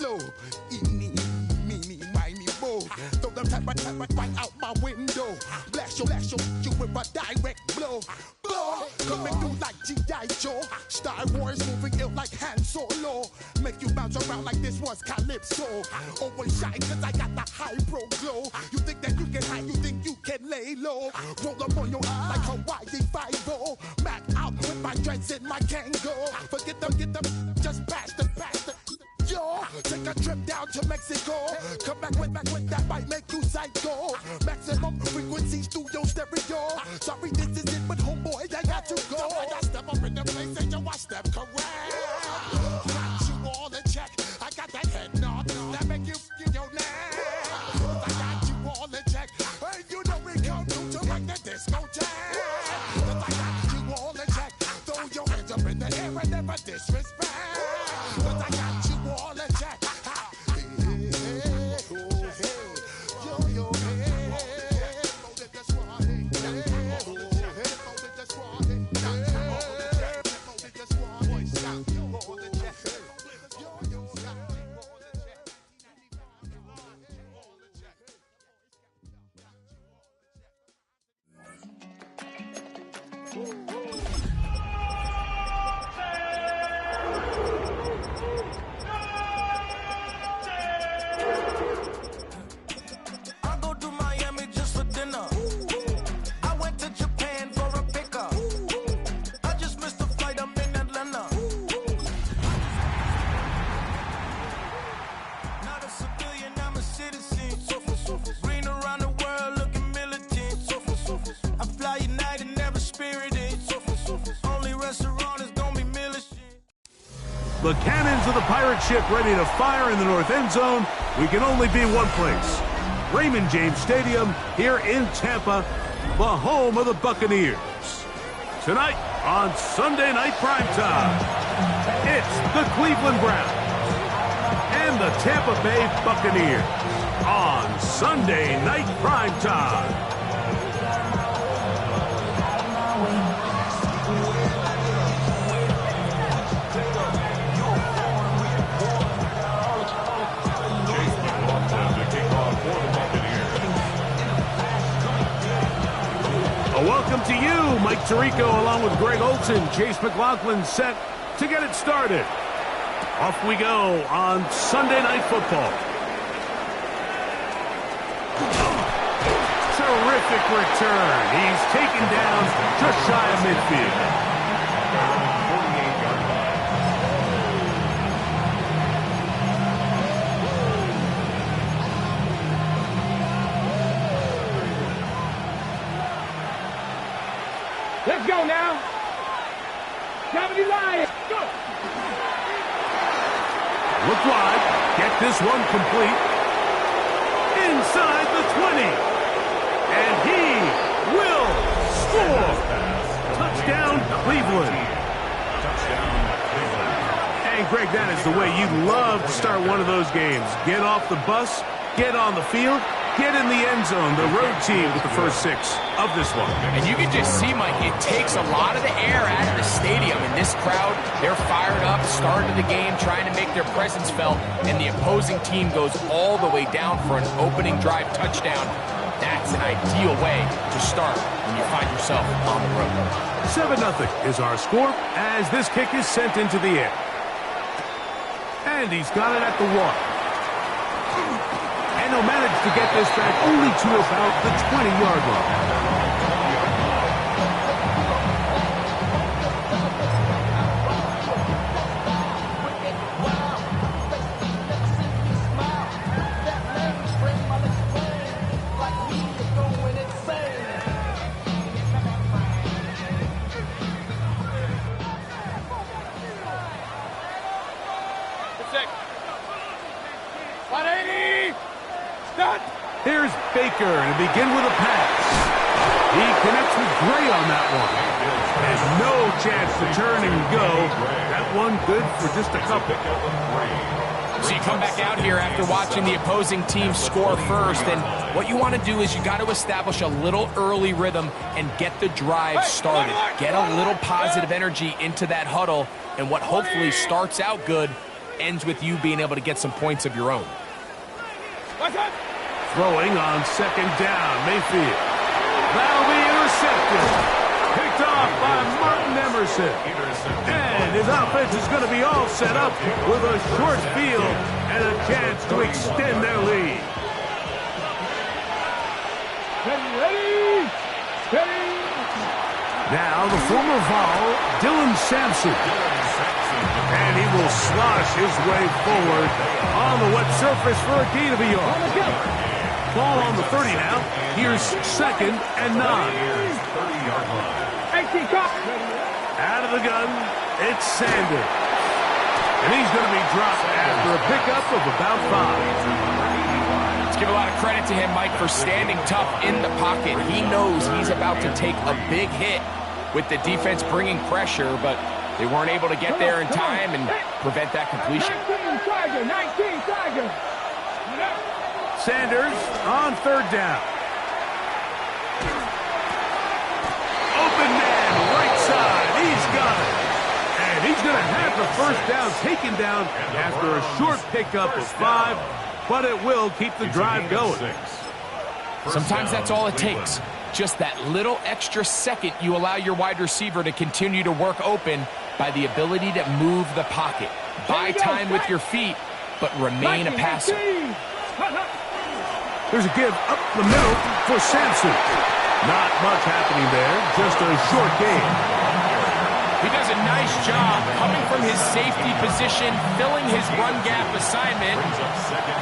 so. Eeny, meeny, miny, mo. Throw them type right out my window. Blast you with a direct blow. Blow, coming through like G.I. Joe. Star Wars moving ill like Han Solo. Make you bounce around like this was Calypso. Always shine cause I got the high pro glow. You think that you can hide, you think you can lay low. Roll up on your eye like Hawaii 5-0. Mac out with my dreads in my Kango. Forget them, just pass the. Yo, take a trip down to Mexico. Come back with that might make you psycho. Maximum frequencies through your stereo. Sorry, this is it, but homeboy, I got to go. I step up in the place and yo, I step correct. Got you all in check. I got that head nod that make you feel your neck. I got you all in check. Hey, you know we come through to make the disco jack. I got you all in check. Throw your hands up in the air and never disrespect. I got you all in check. The cannons of the pirate ship ready to fire in the north end zone. We can only be one place. Raymond James Stadium here in Tampa, the home of the Buccaneers. Tonight on Sunday Night Primetime, it's the Cleveland Browns and the Tampa Bay Buccaneers on Sunday Night Primetime. Welcome to you, Mike Tirico, along with Greg Olson. Chase McLaughlin set to get it started. Off we go on Sunday Night Football. Terrific return. He's taken down just shy of midfield. Let's go now. Comedy Lions, go. Look wide. Get this one complete. Inside the 20. And he will score. Touchdown, Cleveland. And Greg, that is the way you love to start one of those games. Get off the bus, get on the field, get in the end zone. The road team with the first 6 of this one. And you can just see, Mike, it takes a lot of the air out of the stadium. And this crowd, they're fired up, starting the game, trying to make their presence felt. And the opposing team goes all the way down for an opening drive touchdown. That's an ideal way to start when you find yourself on the road. 7-0 is our score as this kick is sent into the air. And he's got it at the 1. And he'll manage to get this back only to about the 20-yard line. Here's Baker to begin with a pass. He connects with Gray on that one. There's no chance to turn and go. That one good for just a couple. So you come back out here after watching the opposing team score first, and what you want to do is you got to establish a little early rhythm and get the drive started. Get a little positive energy into that huddle, and what hopefully starts out good ends with you being able to get some points of your own. Throwing on second down, Mayfield. That'll be intercepted. Picked off by Martin Emerson. And his offense is going to be all set up with a short field and a chance to extend their lead. Ready? Ready? Now the former Vol, Dylan Sampson. And he will slosh his way forward on the wet surface for a gain of a yard. Ball on the 30 now. Here's second and 9. Out of the gun, it's Sanders. And he's going to be dropped after a pickup of about 5. Let's give a lot of credit to him, Mike, for standing tough in the pocket. He knows he's about to take a big hit with the defense bringing pressure, but they weren't able to get there in time and prevent that completion. 19 Tiger. Sanders on third down. Open man, right side. He's got it. And he's going to have the first down taken down after a short pickup of 5, but it will keep the drive going. Sometimes that's all it takes. Just that little extra second you allow your wide receiver to continue to work open by the ability to move the pocket. Buy time with your feet, but remain a passer. There's a give up the middle for Sampson. Not much happening there, just a short gain. He does a nice job coming from his safety position, filling his run gap assignment.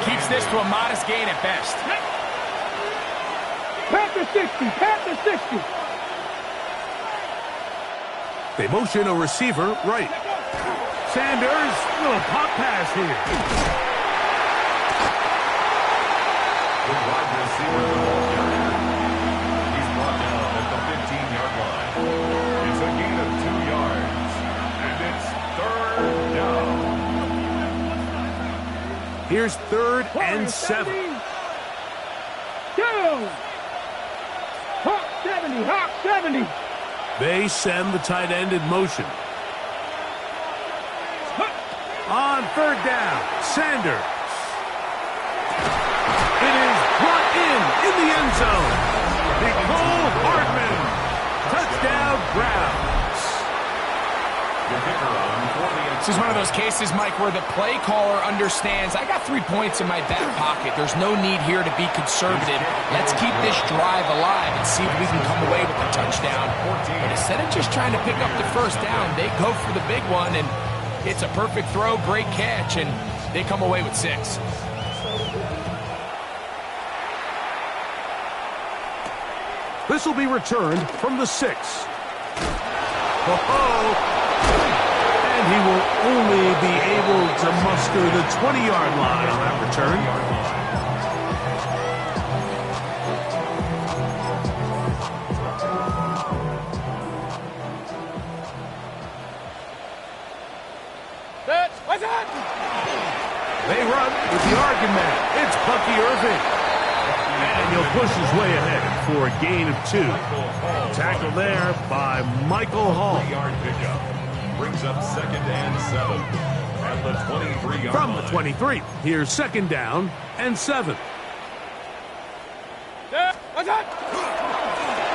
Keeps this to a modest gain at best. Panther 60, Panther 60. They motion a receiver right. Sanders, little pop pass here. The wide receiver, the ball carrier. He's brought down at the 15-yard line. It's a gain of 2 yards, and it's third down. Here's third and 7. Go! Hawk 70, Hawk 70. They send the tight end in motion. On third down, Sanders. It is brought in the end zone. Nicole Hardman. Touchdown, Browns. This is one of those cases, Mike, where the play caller understands, I got 3 points in my back pocket. There's no need here to be conservative. Let's keep this drive alive and see if we can come away with a touchdown. But instead of just trying to pick up the first down, they go for the big one, and it's a perfect throw, great catch, and they come away with 6. This will be returned from the 6. And he will only be able to muster the 20-yard line on that return. What's that? They run with the argument. It's Bucky Irving. And he'll push his way ahead for a gain of 2. Tackled there by Michael Hall. 3-yard pickup. Brings up second and 7 at the 23-yard From line. the 23, here's second down and 7. What's that?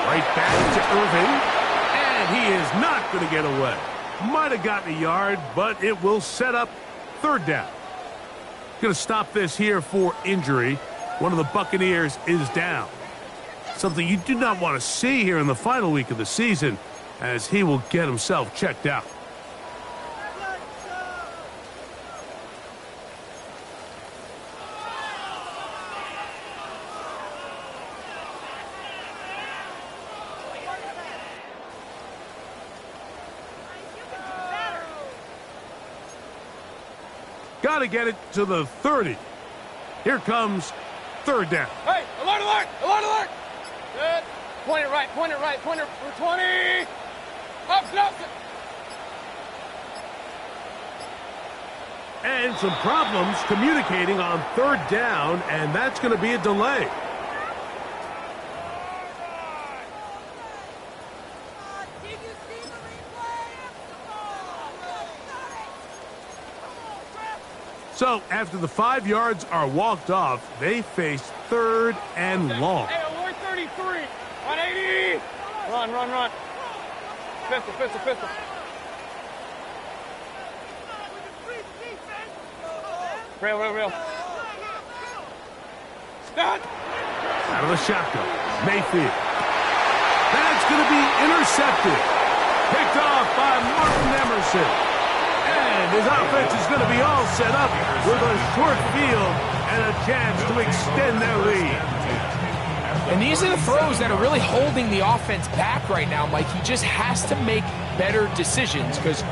Right back to Irving. And he is not going to get away. Might have gotten a yard, but it will set up third down. Going to stop this here for injury. One of the Buccaneers is down. Something you do not want to see here in the final week of the season, as he will get himself checked out. Got to get it to the 30. Here comes third down. Hey, alert, alert, alert, alert. Good. Point it right, point it right, point it for 20. Up, up. And some problems communicating on third down, and that's going to be a delay. So after the 5 yards are walked off, they face 3rd and long. Hey, alert 33. 180. Run. Pistol. Real. Stop. Out of the shotgun, Mayfield. That's going to be intercepted. Picked off by Martin Emerson. And his offense is going to be all set up with a short field and a chance to extend their lead. And these are the throws that are really holding the offense back right now, Mike. He just has to make better decisions because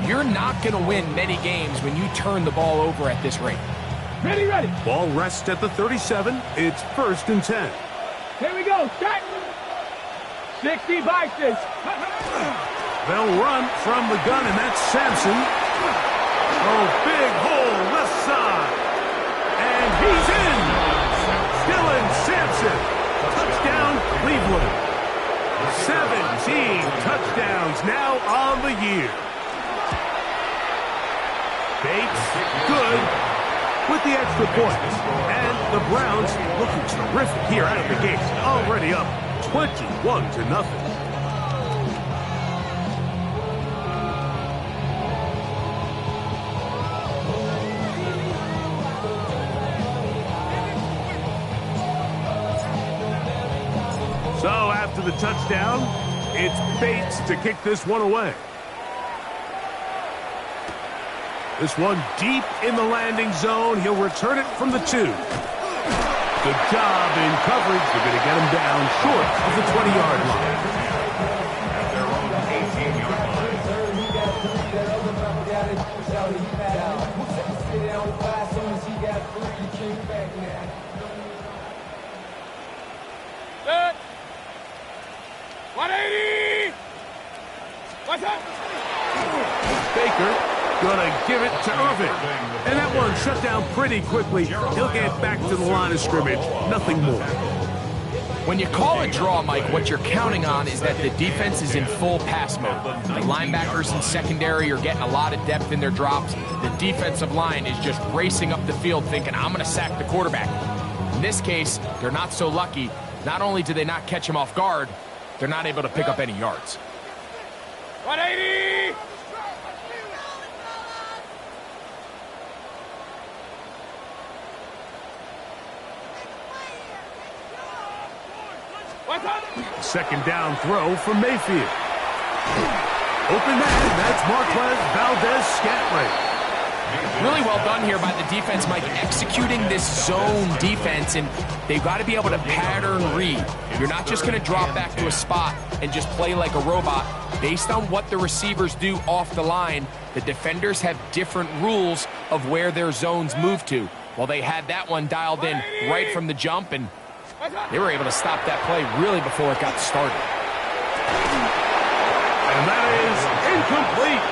you're not going to win many games when you turn the ball over at this rate. Ready. Ball rests at the 37. It's 1st and 10. Here we go. Start. 60 boxes. They'll run from the gun, and that's Sampson. Oh, big hole, left side. And he's in. Dylan Sampson. Touchdown, Cleveland. 17 touchdowns now on the year. Bates, good with the extra point. And the Browns looking terrific here out of the gate. Already up 21-0. So after the touchdown, it's Bates to kick this one away. This one deep in the landing zone. He'll return it from the 2. Good job in coverage. They're going to get him down short of the 20-yard line. At their own 18-yard Good. 180. What's up? Baker gonna give it to Irvin. And that one shut down pretty quickly. He'll get back to the line of scrimmage. Nothing more. When you call a draw, Mike, what you're counting on is that the defense is in full pass mode. The linebackers and secondary are getting a lot of depth in their drops. The defensive line is just racing up the field thinking, I'm going to sack the quarterback. In this case, they're not so lucky. Not only do they not catch him off guard, they're not able to pick up any yards. 180. What's up? Second down throw from Mayfield. Open man, that's Marquez Valdez-Scantling. Really well done here by the defense, Mike, executing this zone defense, and they've got to be able to pattern read. You're not just going to drop back to a spot and just play like a robot. Based on what the receivers do off the line, the defenders have different rules of where their zones move to. Well, they had that one dialed in right from the jump, and they were able to stop that play really before it got started. And that is incomplete.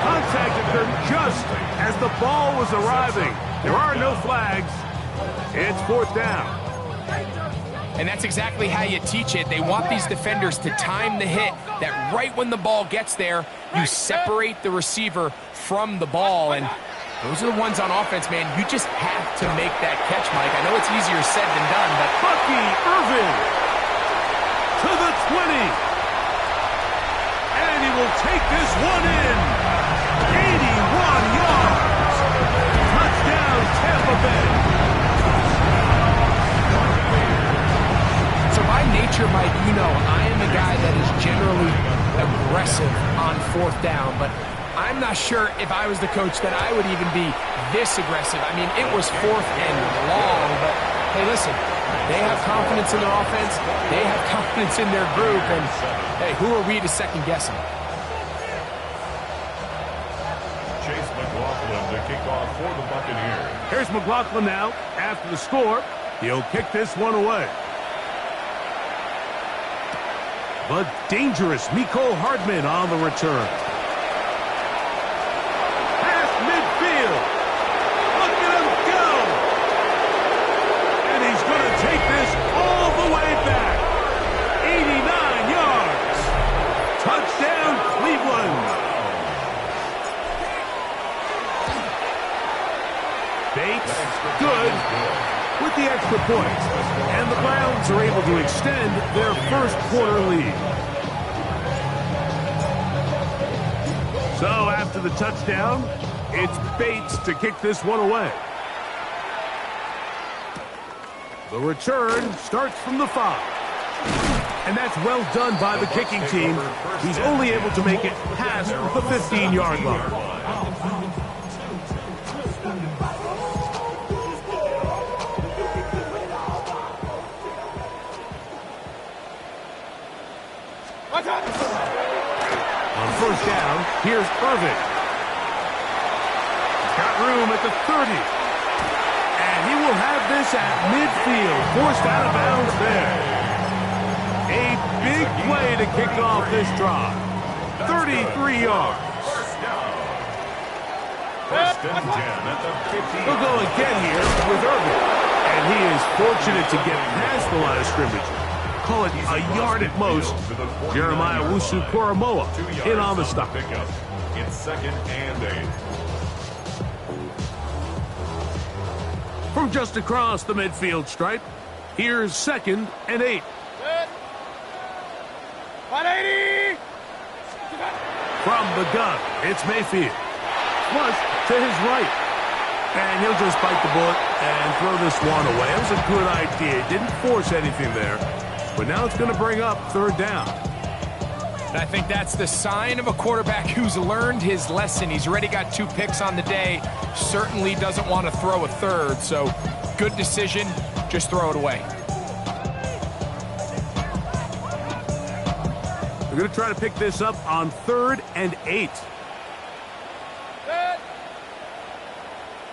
Contact occurred just as the ball was arriving. There are no flags. It's 4th down. And that's exactly how you teach it. They want these defenders to time the hit, that right when the ball gets there, you separate the receiver from the ball. And those are the ones on offense, man. You just have to make that catch, Mike. I know it's easier said than done, but Bucky Irvin to the 20. And he will take this one in. 81 yards. Touchdown, Tampa Bay. so by nature, Mike, you know, I am a guy that is generally aggressive on 4th down, but I'm not sure if I was the coach that I would even be this aggressive. I mean, it was 4th and long, but hey, listen, they have confidence in their offense. They have confidence in their group, and hey, who are we to second guess them? Chase McLaughlin to kick off for the Buccaneers. Here's McLaughlin now. After the score, he'll kick this one away. But dangerous Mecole Hardman on the return. Past midfield. Look at him go. And he's going to take this all the way back. 89 yards. Touchdown, Cleveland. points, and the Browns are able to extend their first quarter lead. So after the touchdown, it's Bates to kick this one away. The return starts from the 5. And that's well done by the kicking team. He's only able to make it past the 15-yard line. On first down, here's Irvin. He's got room at the 30. And he will have this at midfield, forced out of bounds there. A big play to kick off this drive. 33 yards. First and 10 at the 15. He'll go again here with Irvin. And he is fortunate to get past the line of scrimmage. Call it a yard at most. Jeremiah Wusu-Koromoa in on the stop. It's 2nd and 8. From just across the midfield stripe, here's 2nd and 8. 180! From the gun, it's Mayfield. Flush to his right. And he'll just bite the bullet and throw this one away. It was a good idea. Didn't force anything there. But now it's going to bring up 3rd down. And I think that's the sign of a quarterback who's learned his lesson. He's already got 2 picks on the day. Certainly doesn't want to throw a 3rd. So good decision. Just throw it away. We're going to try to pick this up on 3rd and 8.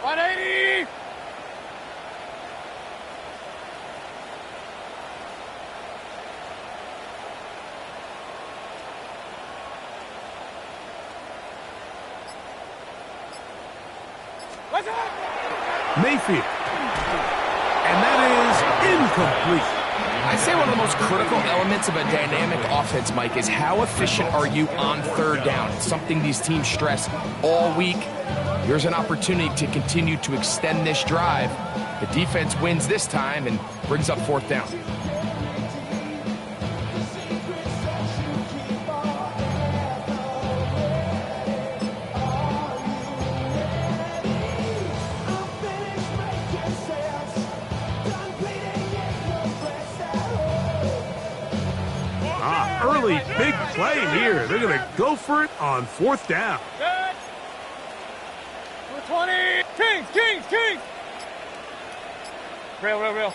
180! Mayfield. And that is incomplete. I'd say one of the most critical elements of a dynamic offense, Mike, is how efficient are you on 3rd down. It's something these teams stress all week. Here's an opportunity to continue to extend this drive. The defense wins this time and brings up 4th down. Early big play here. They're going to go for it on 4th down. 20! Kings! Real.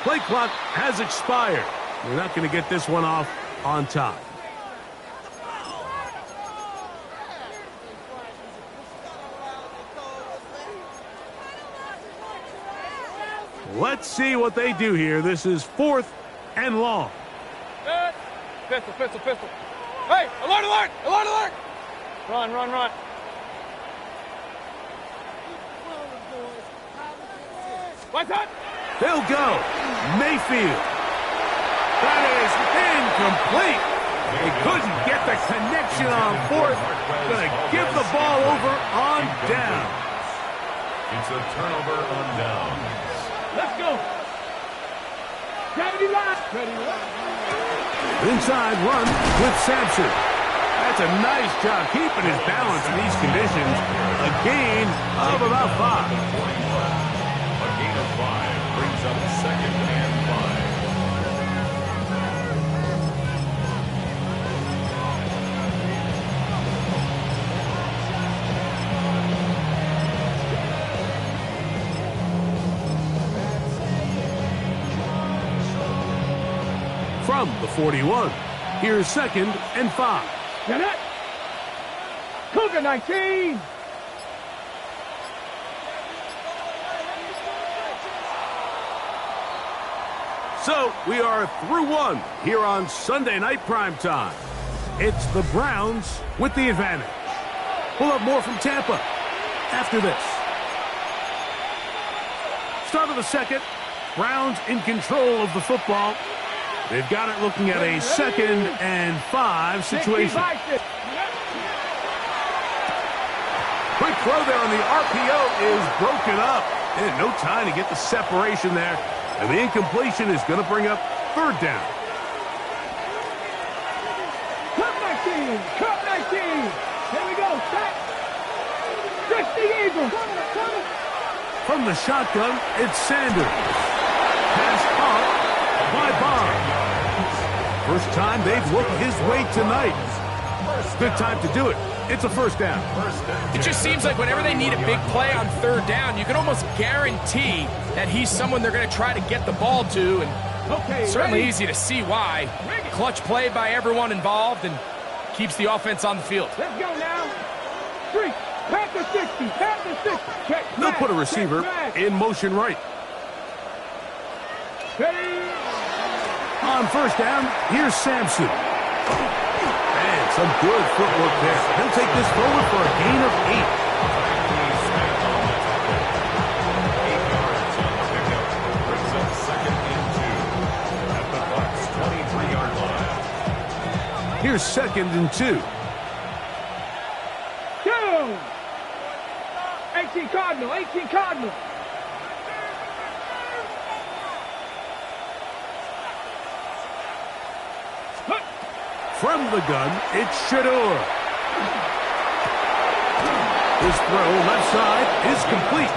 Play clock has expired. We're not going to get this one off on time. Let's see what they do here. This is 4th and long. Pistol. Hey, alert! Run. What's that? They'll go. Mayfield. That is incomplete. They couldn't get the connection on 4th. Going to give the ball over on down. It's a turnover on down. Let's go. Gravity line. Inside run with Sampson. That's a nice job keeping his balance in these conditions. A gain of about 5. A gain of 5 brings up 2nd and 5. From the 41, here's 2nd and 5. Get it. Cougar 19. So we are through one here on Sunday Night Primetime. It's the Browns with the advantage. We'll have more from Tampa after this. Start of the 2nd. Browns in control of the football. They've got it looking at a 2nd and 5 situation. Quick throw there on the RPO is broken up. And no time to get the separation there. And the incompletion is going to bring up third down. Cut 19! Cut 19! Here we go, set! Stretch the eagle! From the shotgun, it's Sanders. Pass caught by Bond. First time they've looked his way tonight. Good time to do it. It's a first down. It just seems like whenever they need a big play on third down, you can almost guarantee that he's someone they're going to try to get the ball to, and certainly easy to see why. Clutch play by everyone involved and keeps the offense on the field. Let's go now. 3, pass the 60, pass the 60. Check, They'll put a receiver in motion right. Ready? On first down, here's Sampson. Man, some good footwork there. He'll take this forward for a gain of 8. Brings up 2nd and 2 at the Bucs' 23-yard line. Here's 2nd and 2. Go! 18 Cardinal, 18 Cardinal. From the gun, it's Shador. His throw left side is complete.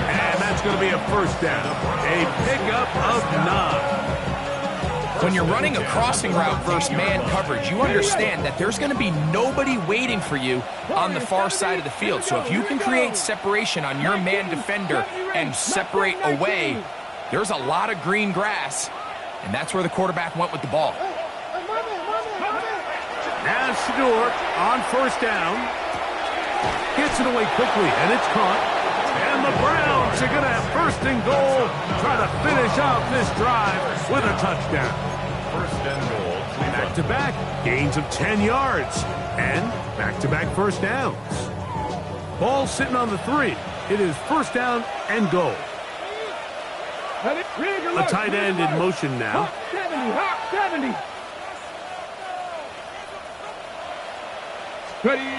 And that's going to be a first down. A pickup of 9. When you're running a crossing route versus man coverage, you understand that there's going to be nobody waiting for you on the far side of the field. So if you can create separation on your man defender and separate away, there's a lot of green grass, and that's where the quarterback went with the ball. Now Shador on first down. Gets it away quickly, and it's caught. And the Browns are going to have first and goal. Try to finish off this drive with a touchdown. First and goal. Back-to-back gains of 10 yards. And back-to-back first downs. Ball sitting on the 3. It is first down and goal. A tight end in motion now. Hawk 70, Hawk 70. Ready?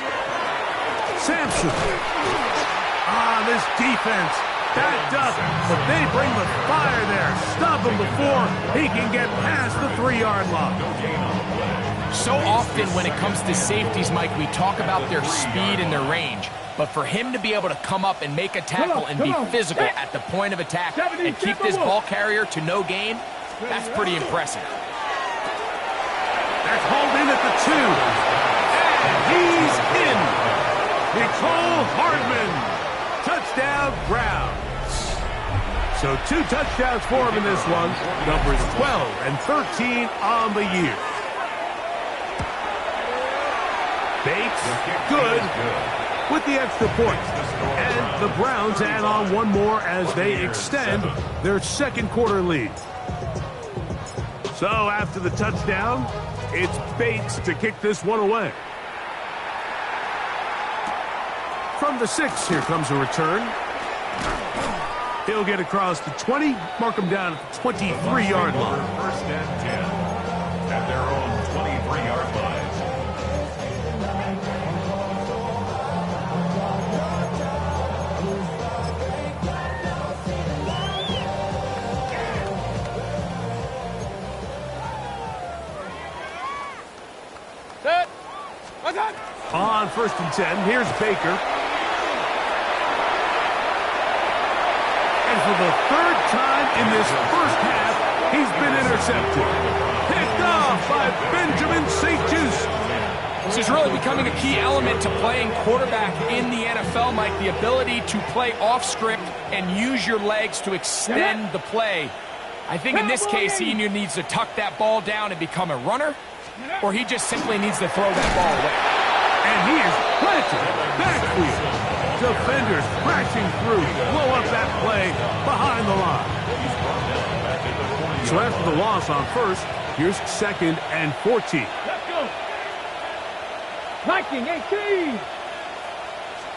Sampson. This defense backed up, but they bring the fire there. Stop him before he can get past the 3-yard line. So often when it comes to safeties, Mike, we talk about their speed and their range. But for him to be able to come up and make a tackle and be physical at the point of attack and keep this ball carrier to no gain, that's pretty impressive. That's hauled in at the 2. He's in. Nicole Hardman. Touchdown, Browns. So 2 touchdowns for him in this one. Numbers 12 and 13 on the year. Bates, good with the extra point. And the Browns add on one more as they extend their second quarter lead. So after the touchdown, it's Bates to kick this one away. From the 6, here comes a return. He'll get across the 20, mark him down at the 23-yard line. First and 10 at their own 23-yard line. Set. One time. On first and 10, here's Baker. And for the 3rd time in this first half, he's been intercepted. Picked off by Benjamin St. Just. This is really becoming a key element to playing quarterback in the NFL, Mike, the ability to play off script and use your legs to extend the play. I think in this case, he either needs to tuck that ball down and become a runner, or he just simply needs to throw that ball away. And he is planted backfield. Defenders crashing through, blow up that play behind the line. So after the loss on first, here's 2nd and 14. Let's go. Viking 18.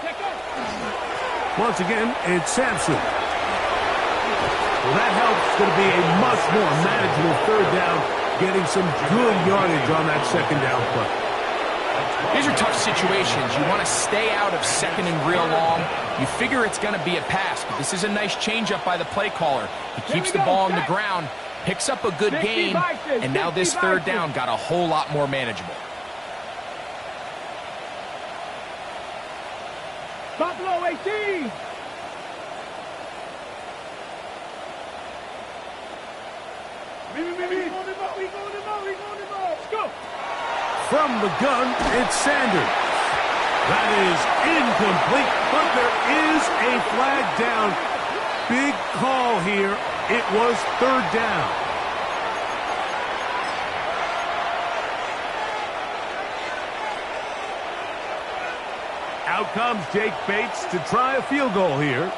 Check out. Once again, it's Sampson. Well, that helps. It's going to be a much more manageable 3rd down, getting some good yardage on that 2nd down play. These are tough situations. You want to stay out of second and real long. You figure it's going to be a pass, but this is a nice changeup by the play caller. He keeps the ball on the ground, picks up a good gain, and now this third down got a whole lot more manageable. Buffalo 18. Let's go. From the gun, it's Sanders. That is incomplete, but there is a flag down. Big call here. It was third down. Out comes Jake Bates to try a field goal here.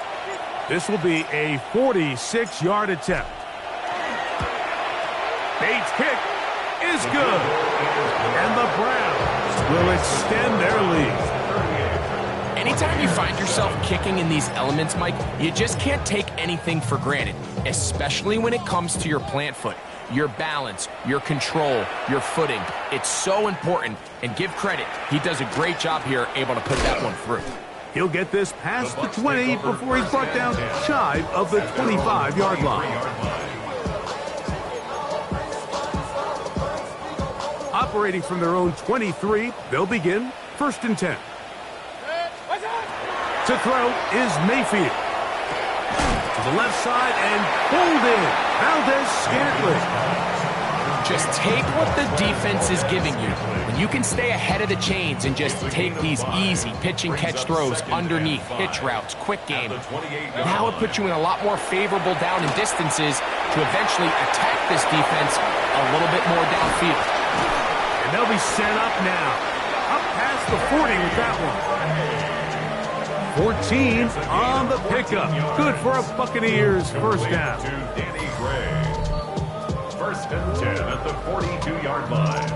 This will be a 46-yard attempt. Bates' kick is good. And the Browns will extend their lead. Anytime you find yourself kicking in these elements, Mike, you just can't take anything for granted, especially when it comes to your plant foot, your balance, your control, your footing. It's so important, and give credit. He does a great job here, able to put that one through. He'll get this past the 20 before he's brought down shy of the 25-yard line. Operating from their own 23, they'll begin 1st and 10. To throw is Mayfield. To the left side and pulled in. Valdez-Scantling. Just take what the defense is giving you. When you can stay ahead of the chains and just take these easy pitch and catch throws underneath, hitch routes, quick game, now it puts you in a lot more favorable down and distances to eventually attack this defense a little bit more downfield. And they'll be set up now. Up past the 40 with that one. 14 on the pickup. Good for a Buccaneers first down. To Danny Gray. 1st and 10 at the 42-yard line.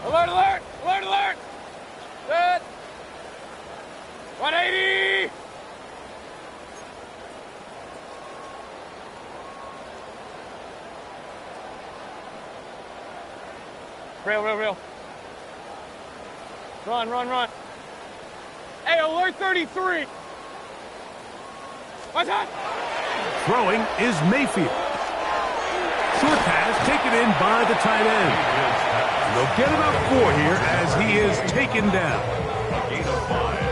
Alert, alert, alert, alert. Set. 180. Real. Run. Hey, alert 33. What's that? Throwing is Mayfield. Short pass taken in by the tight end. And they'll get about 4 here as he is taken down.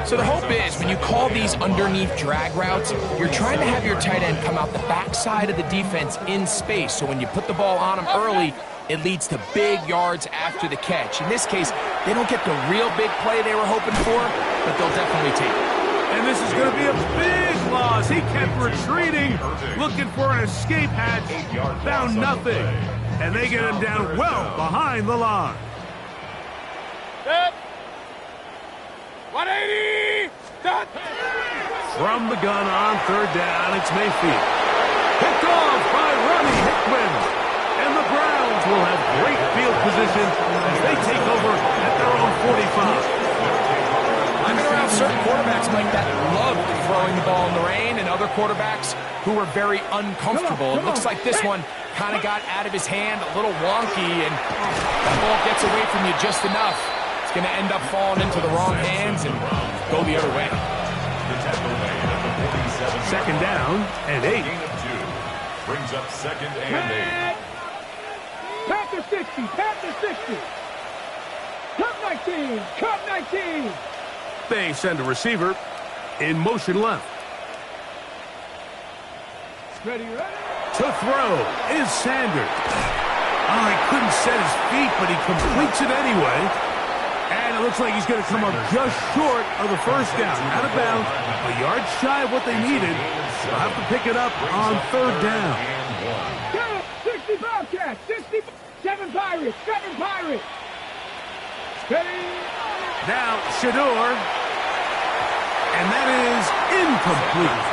So the hope is when you call these underneath drag routes, you're trying to have your tight end come out the backside of the defense in space. So when you put the ball on him early, it leads to big yards after the catch. In this case, they don't get the real big play they were hoping for, but they'll definitely take it. And this is going to be a big loss. He kept retreating, looking for an escape hatch, found nothing. And they get him down well behind the line. Set. 180. Set. From the gun on third down, it's Mayfield. Picked off by Ronnie Hickman. And the Browns will have great field position as they take over at their own 45. I've been around certain quarterbacks like that love throwing the ball in the rain, and other quarterbacks who were very uncomfortable. It looks like this one kind of got out of his hand, a little wonky, and the ball gets away from you just enough. It's going to end up falling into the wrong hands and go the other way. Second down and 8. Brings up 2nd and 8. Panther 60. Cut 19. They send a receiver in motion left. Ready. To throw is Sanders. Oh, he couldn't set his feet, but he completes it anyway. And it looks like he's going to come up just short of the first down. Out of bounds, a yard shy of what they needed. They'll have to pick it up on third down. 60 Bobcats, 7 Pirates. Ready. Now, Shador. And that is incomplete.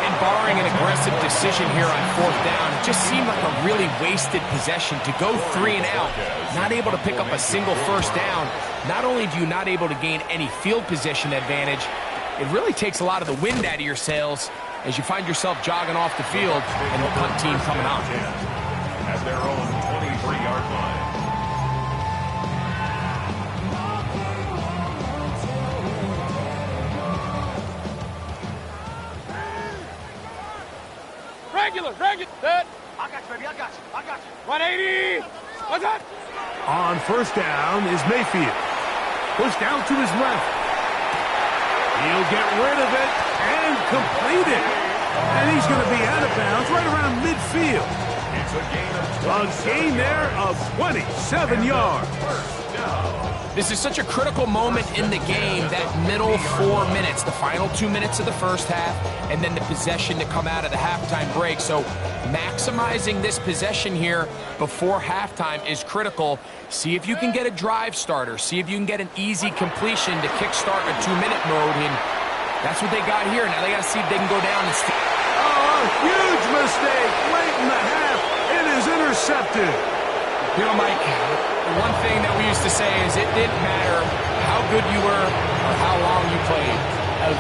And barring an aggressive decision here on 4th down, it just seemed like a really wasted possession to go 3 and out, not able to pick up a single 1st down. Not only do you not able to gain any field position advantage, it really takes a lot of the wind out of your sails as you find yourself jogging off the field and the punt team coming on. At their own 23-yard line. Regular. Set. I got you, baby. I got you. 180. What's that? On 1st down is Mayfield. Pushed out to his left. He'll get rid of it and complete it. And he's going to be out of bounds right around midfield. It's a gain there of 27 yards. This is such a critical moment in the game, that middle 4 minutes, the final 2 minutes of the first half, and then the possession to come out of the halftime break. So maximizing this possession here before halftime is critical. See if you can get a drive starter. See if you can get an easy completion to kickstart a 2-minute mode. And that's what they got here. Now they got to see if they can go down and steal. Oh, a huge mistake late in the half. It is intercepted. You know, Mike, the one thing that we used to say is it didn't matter how good you were or how long you played.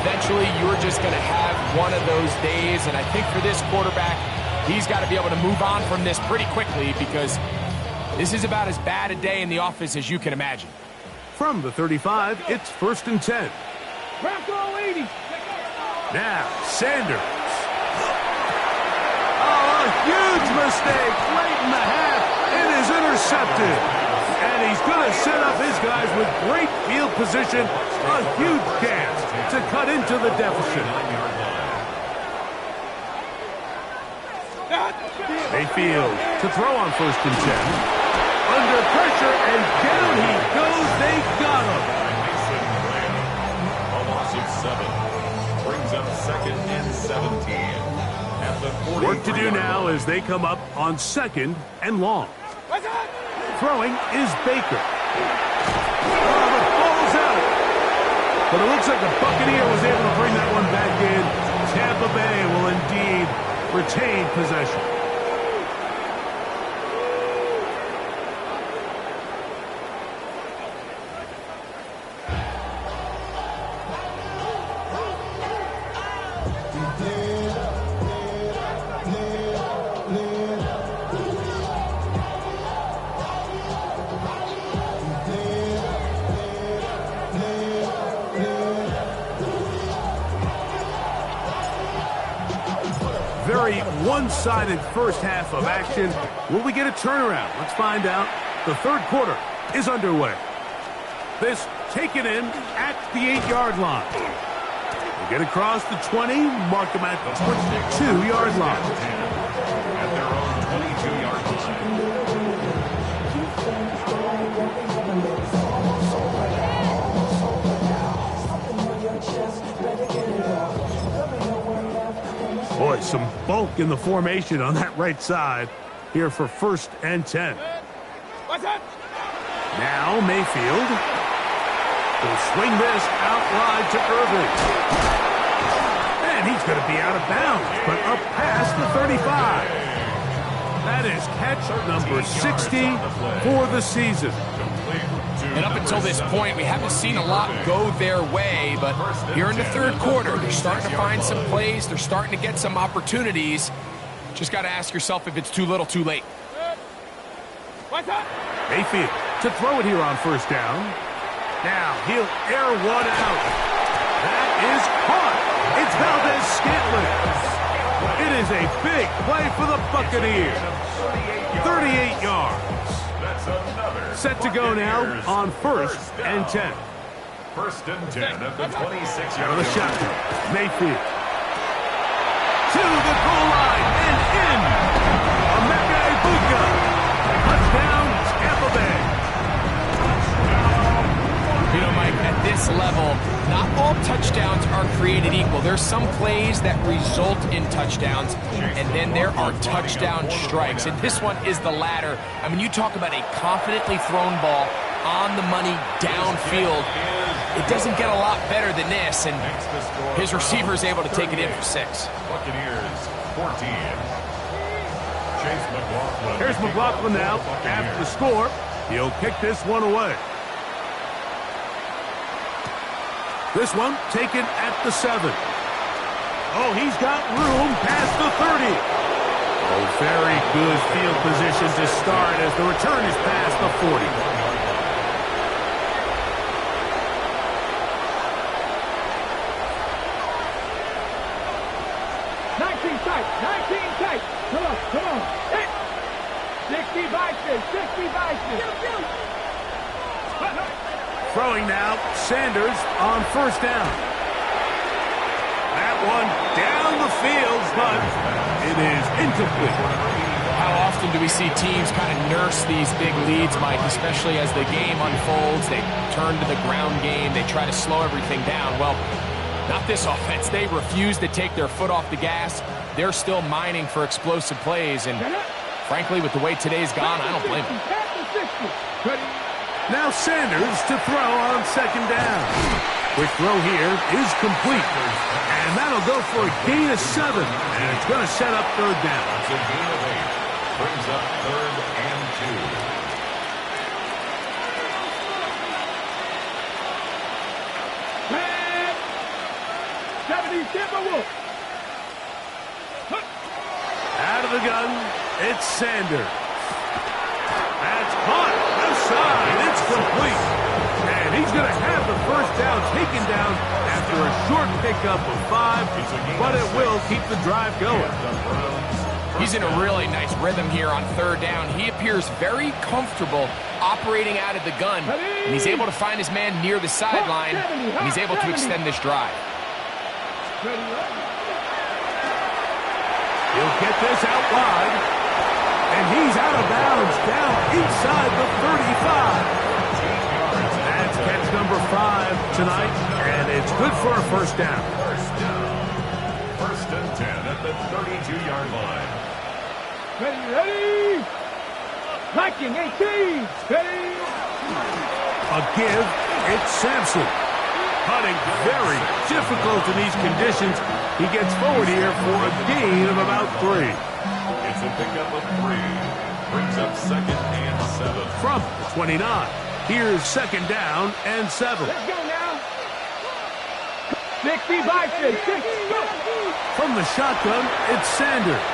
Eventually, you were just going to have one of those days, and I think for this quarterback, he's got to be able to move on from this pretty quickly because this is about as bad a day in the office as you can imagine. From the 35, it's 1st and 10. Now, Sanders. Oh, a huge mistake late in the half. It is intercepted. And he's going to set up his guys with great field position. A huge chance to cut into the deficit. Mayfield to throw on 1st and 10. Under pressure, and down he goes. They got him. A loss of 7. Brings up 2nd and 17. At the 43. Work to do now as they come up on 2nd and long. Throwing is Baker. Oh, the ball's out. But it looks like the Buccaneer was able to bring that one back in. Tampa Bay will indeed retain possession. Very one-sided first half of action. Will we get a turnaround? Let's find out. The 3rd quarter is underway. This taken in at the 8-yard line. They get across the 20, mark them at the 22-yard line. At their own 22-yard Boy, some bulk in the formation on that right side here for 1st and 10. Now Mayfield will swing this out wide to Irving. And he's going to be out of bounds, but up past the 35. That is catch number 60 for the season. And up until this point, we haven't seen a lot go their way, but here in the 3rd quarter, they're starting to find some plays. They're starting to get some opportunities. Just got to ask yourself if it's too little, too late. Mayfield to throw it here on 1st down. Now he'll air one out. That is caught. It's Valdez-Scantling. It is a big play for the Buccaneers. 38 yards. Set to go now on 1st and 10. 1st and 10 at the 26-yard On the line. shotgun. Mayfield. To the goal line and in. Emeka Egbuka. Touchdown, Tampa Bay. You know, Mike, at this level, not all touchdowns are created equal. There's some plays that result in touchdowns, and then there are touchdown strikes. And this one is the latter. I mean, you talk about a confidently thrown ball on the money downfield. it doesn't get a lot better than this, and his receiver is able to take it in for 6. Buccaneers 14. Chase McLaughlin. Here's McLaughlin now after the score. He'll kick this one away. This one taken at the 7. Oh, he's got room past the 30. Oh, very good field position to start as the return is past the 40. 19 tight, 19 tight. Come on, come on. Hit. 60 Bison, 60 Bison. Throwing now, Sanders on first down. That one down the field, but it is incomplete. How often do we see teams kind of nurse these big leads, Mike, especially as the game unfolds? They turn to the ground game. They try to slow everything down. Well, not this offense. They refuse to take their foot off the gas. They're still mining for explosive plays, and frankly, with the way today's gone, I don't blame them. Now Sanders to throw on second down. Quick throw here is complete. And that'll go for a gain of 7. And it's going to set up third down. It's a gain of 8. Brings up 3rd and 2. 70 Timberwolves. Out of the gun, it's Sanders. That's caught. Left side. It's complete. And he's going to have the first down taken down after a short pickup of 5, but it will keep the drive going. He's in a really nice rhythm here on third down. He appears very comfortable operating out of the gun, and he's able to find his man near the sideline, and he's able to extend this drive. He'll get this out wide, and he's out of bounds down inside the 35. That's catch number 5 tonight, and it's good for a first down. First and 10 at the 32-yard line. Ready. Liking 18. Ready. A give, it's Sampson. Putting very difficult in these conditions. He gets forward here for a gain of about 3. It's a pickup of 3. Brings up 2nd and 7. From the 29. Here's second down and 7. Let's go now. 60 Bison, 60. From the shotgun, it's Sanders.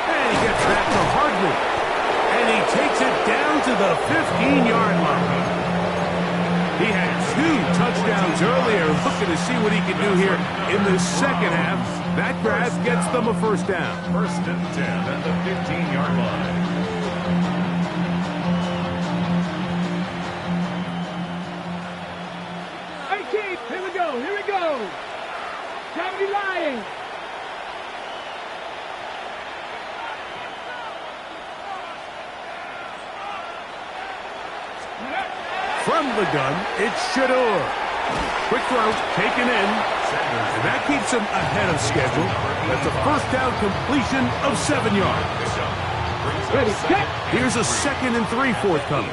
And he gets back to Hardman. And he takes it down to the 15-yard line. He had 2 touchdowns earlier, looking to see what he can do here in the second half. That grab gets them a first down. First and 10 at the 15-yard line. Here we go, here we go. 70 Lions. From the gun, it's Shador. Quick throw, taken in. And that keeps him ahead of schedule. That's a first down completion of 7 yards. Ready, set. Here's a 2nd and 3 forthcoming.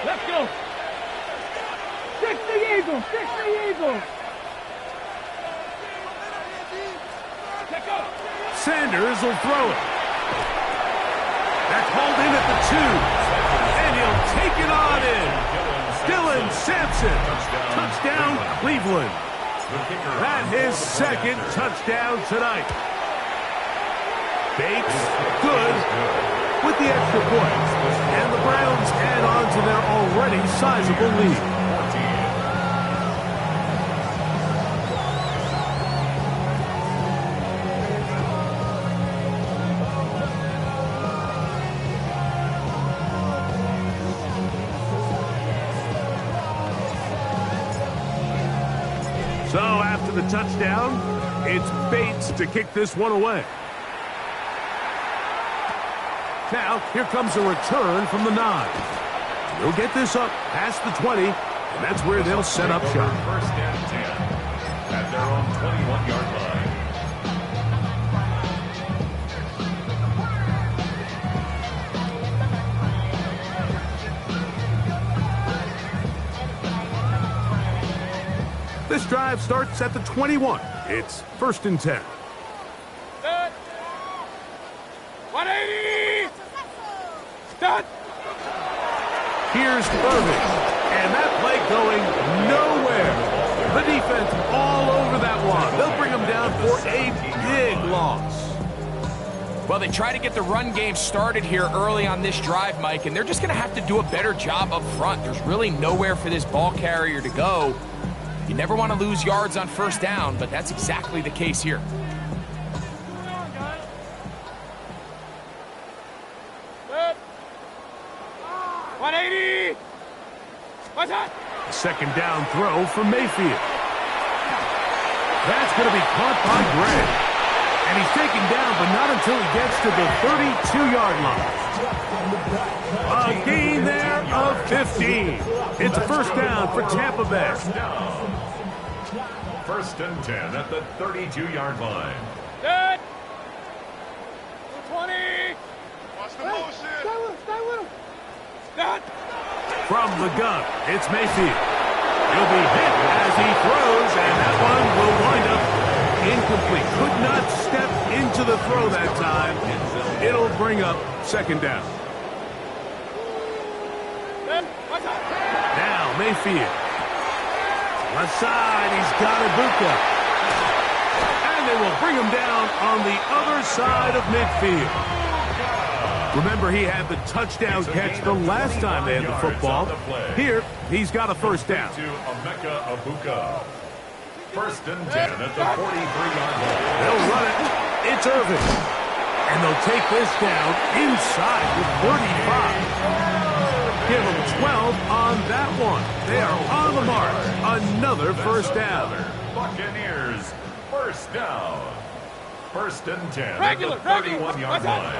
Let's go. 60 Eagles, 60 Eagles. Let's go. Sanders will throw it. That's hauled in at the 2. And he'll take it on in. Dylan Sampson. Touchdown, Cleveland. That his 2nd touchdown tonight. Bates, good with the extra point. And the Browns add on to their already sizable lead. So after the touchdown, it's Bates to kick this one away. Now, here comes a return from the 9. They'll get this up past the 20, and that's where they'll set up shop. First and 10 at their own 21-yard line. This drive starts at the 21. It's 1st and 10. 180! Start! Here's Irving, and that play going nowhere. The defense all over that one. They'll bring him down for a big loss. Well, they try to get the run game started here early on this drive, Mike, and they're just going to have to do a better job up front. There's really nowhere for this ball carrier to go. You never want to lose yards on 1st down, but that's exactly the case here. Good. 180! What's that? A 2nd down throw for Mayfield. That's going to be caught by Gray. And he's taken down, but not until he gets to the 32-yard line. A gain there of 15. It's a 1st down for Tampa Bay. 1st and 10 at the 32-yard line. Good. 220. Watch the motion. Stay with him. Start. From the gun, it's Mayfield. He'll be hit as he throws, and that one will wind up incomplete. Could not step into the throw that time. It'll bring up 2nd down. Now Mayfield. Left side, he's got Ibuka. And they will bring him down on the other side of midfield. Remember, he had the touchdown catch the last time they had the football. Here, he's got a 1st down. To Emeka Ibuka. 1st and 10 at the 43-yard line. They'll run it. It's Irving. And they'll take this down inside the 35. Give them 12 on that one. They are on the mark. Another 1st down. Buccaneers, 1st down. 1st and 10 Regular, at the 31-yard line.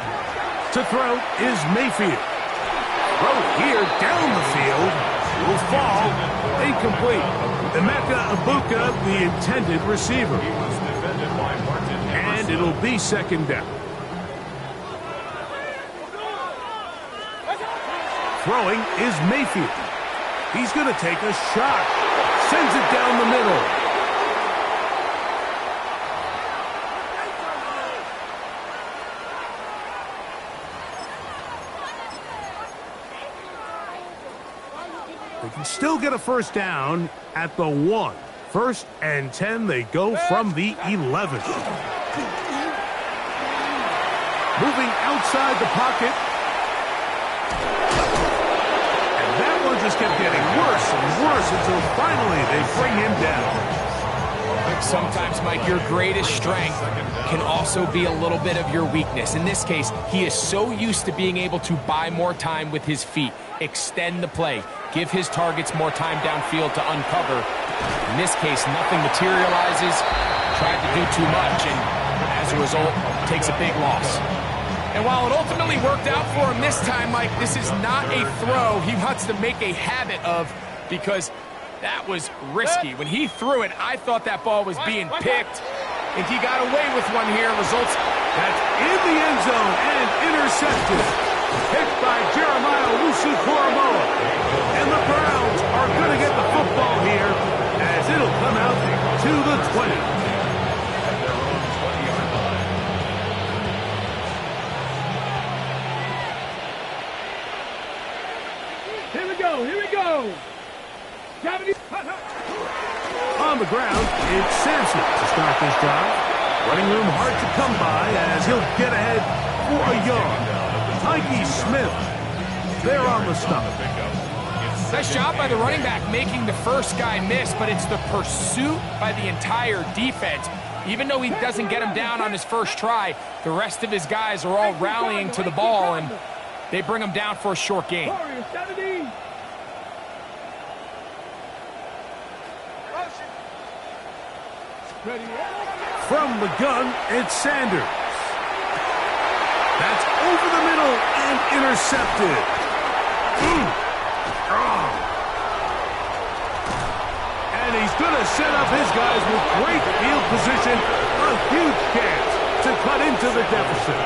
To throw is Mayfield. Throw here down the field. Will fall. Incomplete. Emeka Ibuka, the intended receiver. He was defended by Martin Emerson. And it'll be 2nd down. Throwing is Mayfield. He's going to take a shot. Sends it down the middle. They can still get a 1st down at the 1. 1st and 10, they go from the 11. Moving outside the pocket. And that one just kept getting worse and worse until finally they bring him down. Sometimes, Mike, your greatest strength can also be a little bit of your weakness. In this case, he is so used to being able to buy more time with his feet, extend the play, give his targets more time downfield to uncover. In this case, nothing materializes, tried to do too much, and as a result, takes a big loss. And while it ultimately worked out for him this time, Mike, this is not a throw he wants to make a habit of, because that was risky. When he threw it, I thought that ball was being picked, and he got away with one here. Results, that's in the end zone and intercepted. Picked by Jeremiah Owusu-Koramoah. And the Browns are going to get the football here as it'll come out to the 20. At their own 20-yard line. Here we go. Here we go. On the ground, it's Sampson to start this drive. Running room hard to come by as he'll get ahead for a yard. Tyke Smith, they're on the stop. Nice job by the running back making the first guy miss, but it's the pursuit by the entire defense. Even though he doesn't get him down on his first try, the rest of his guys are all rallying to the ball, and they bring him down for a short gain. From the gun, it's Sanders. That's over the middle and intercepted. And he's going to set up his guys with great field position. A huge chance to cut into the deficit.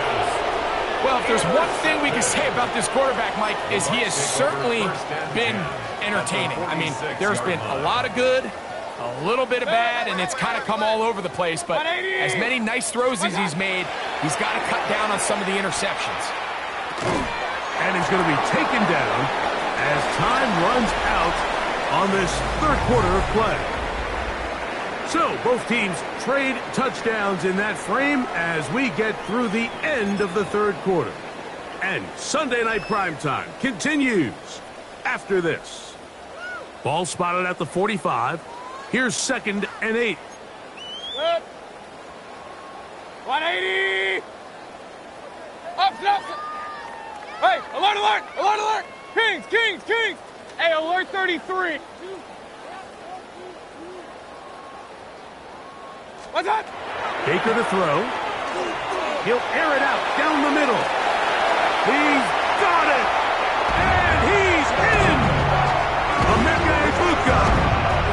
Well, if there's one thing we can say about this quarterback, Mike, is he has certainly been entertaining. I mean, there's been a lot of good A little bit of bad, and it's kind of come all over the place, but as many nice throws as he's made, he's got to cut down on some of the interceptions. And he's going to be taken down as time runs out on this third quarter of play. So both teams trade touchdowns in that frame as we get through the end of the third quarter. And Sunday Night Primetime continues after this. Ball spotted at the 45. Here's 2nd and 8. Good. 180. Up. Hey, alert, alert, alert, alert. Kings. Hey, alert 33. What's up? Baker to throw. He'll air it out down the middle. He's got it. And he's in. Bgb